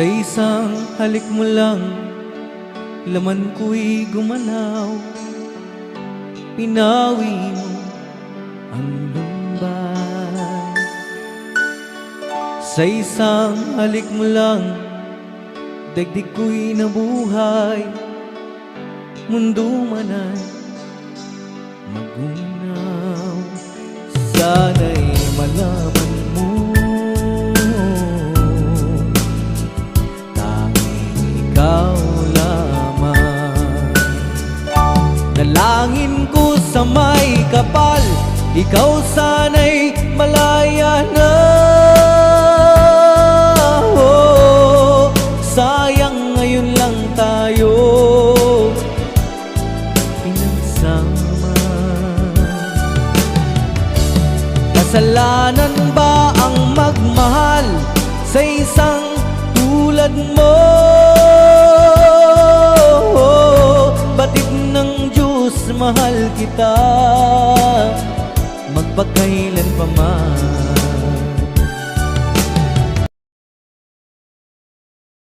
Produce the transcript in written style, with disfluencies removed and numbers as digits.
Sa isang halik mo lang, laman ko'y gumalaw. Pinawi mo ang lumbay. Sa isang halik mo lang, daigdig ko'y nabuhay. Mundo man ay magunaw. Sana'y malaman mo, ikaw lamang. Dalangin ko sa may kapal, ikaw sana'y malaya na. Oh, sayang ngayon lang tayo pinagsama. Kasalanan ba ang magmahal sa isang tulad mo? Batid ng Diyos, mahal kita magpakailan pa man.